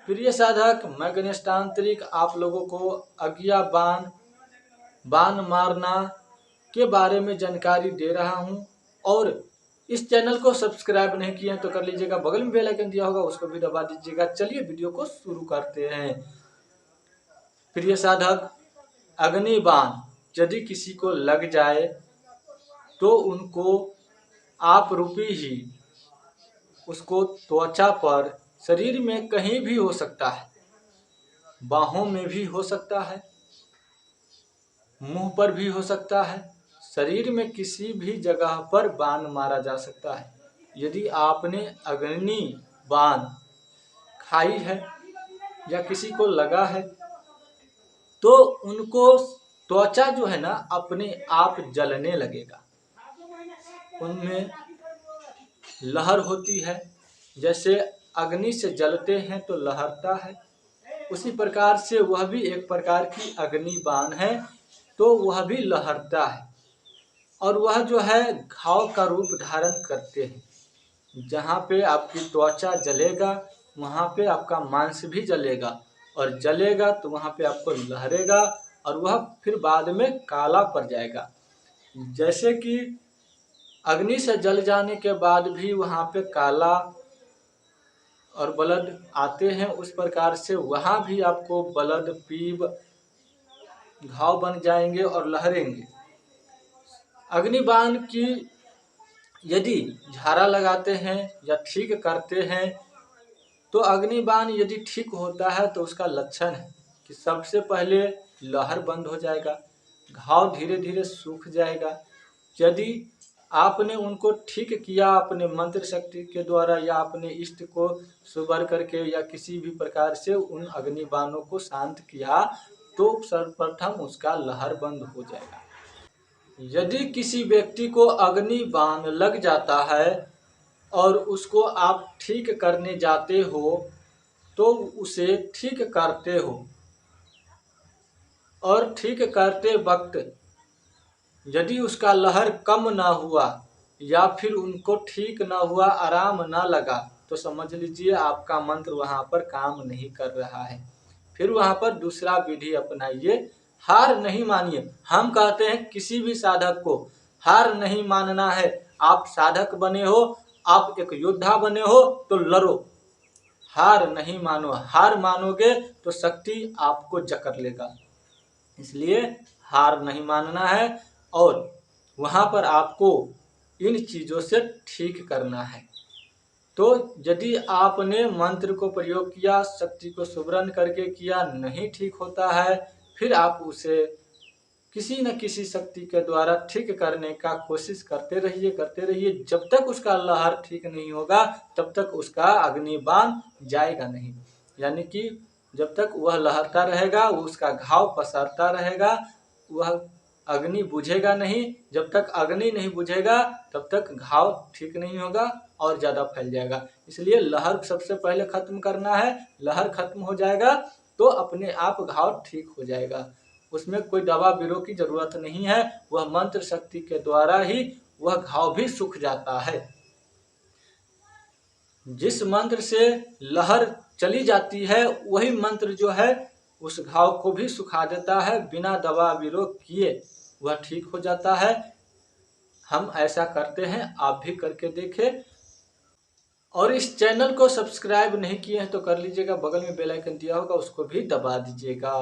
प्रिय साधक, मैं गणेश तांत्रिक आप लोगों को अज्ञा बाण मारना के बारे में जानकारी दे रहा हूं। और इस चैनल को सब्सक्राइब नहीं किए हैं तो कर लीजिएगा, बगल में बेल आइकन दिया होगा उसको भी दबा दीजिएगा। चलिए वीडियो को शुरू करते हैं। प्रिय साधक, अग्नि बाण यदि किसी को लग जाए तो उनको आप रूपी ही उसको त्वचा पर, शरीर में कहीं भी हो सकता है, बाहों में भी हो सकता है, मुंह पर भी हो सकता है, शरीर में किसी भी जगह पर बाण मारा जा सकता है। यदि आपने अग्नि बाण खाई है या किसी को लगा है तो उनको त्वचा जो है ना अपने आप जलने लगेगा, उनमें लहर होती है। जैसे अग्नि से जलते हैं तो लहरता है, उसी प्रकार से वह भी एक प्रकार की अग्नि बाण है, तो वह भी लहरता है और वह जो है घाव का रूप धारण करते हैं। जहाँ पे आपकी त्वचा जलेगा वहाँ पे आपका मांस भी जलेगा, और जलेगा तो वहाँ पे आपको लहरेगा और वह फिर बाद में काला पड़ जाएगा। जैसे कि अग्नि से जल जाने के बाद भी वहाँ पे काला और ब्लड आते हैं, उस प्रकार से वहाँ भी आपको ब्लड पीप घाव बन जाएंगे और लहरेंगे। अग्निबाण की यदि झारा लगाते हैं या ठीक करते हैं तो अग्निबाण यदि ठीक होता है तो उसका लक्षण है कि सबसे पहले लहर बंद हो जाएगा, घाव धीरे धीरे सूख जाएगा। यदि आपने उनको ठीक किया अपने मंत्र शक्ति के द्वारा या अपने इष्ट को सुबर करके या किसी भी प्रकार से उन अग्निबाणों को शांत किया तो सर्वप्रथम उसका लहर बंद हो जाएगा। यदि किसी व्यक्ति को अग्नि बाण लग जाता है और उसको आप ठीक करने जाते हो तो उसे ठीक करते हो और ठीक करते वक्त यदि उसका लहर कम ना हुआ या फिर उनको ठीक ना हुआ, आराम ना लगा, तो समझ लीजिए आपका मंत्र वहाँ पर काम नहीं कर रहा है। फिर वहाँ पर दूसरा विधि अपनाइए, हार नहीं मानिए। हम कहते हैं किसी भी साधक को हार नहीं मानना है। आप साधक बने हो, आप एक योद्धा बने हो तो लड़ो, हार नहीं मानो। हार मानोगे तो शक्ति आपको जकड़ लेगा, इसलिए हार नहीं मानना है। और वहाँ पर आपको इन चीज़ों से ठीक करना है। तो यदि आपने मंत्र को प्रयोग किया, शक्ति को सुमरन करके किया, नहीं ठीक होता है, फिर आप उसे किसी न किसी शक्ति के द्वारा ठीक करने का कोशिश करते रहिए। जब तक उसका लहर ठीक नहीं होगा तब तक उसका अग्निबाण जाएगा नहीं। यानी कि जब तक वह लहरता रहेगा, उसका घाव पसरता रहेगा, वह अग्नि बुझेगा नहीं। जब तक अग्नि नहीं बुझेगा तब तक घाव ठीक नहीं होगा और ज़्यादा फैल जाएगा। इसलिए लहर सबसे पहले खत्म करना है। लहर खत्म हो जाएगा तो अपने आप घाव ठीक हो जाएगा, उसमें कोई दवा बीरो की जरूरत नहीं है। वह मंत्र शक्ति के द्वारा ही वह घाव भी सूख जाता है। जिस मंत्र से लहर चली जाती है वही मंत्र जो है उस घाव को भी सुखा देता है, बिना दवा बीरो किए वह ठीक हो जाता है। हम ऐसा करते हैं, आप भी करके देखें। और इस चैनल को सब्सक्राइब नहीं किए हैं तो कर लीजिएगा, बगल में बेल आइकन दिया होगा उसको भी दबा दीजिएगा।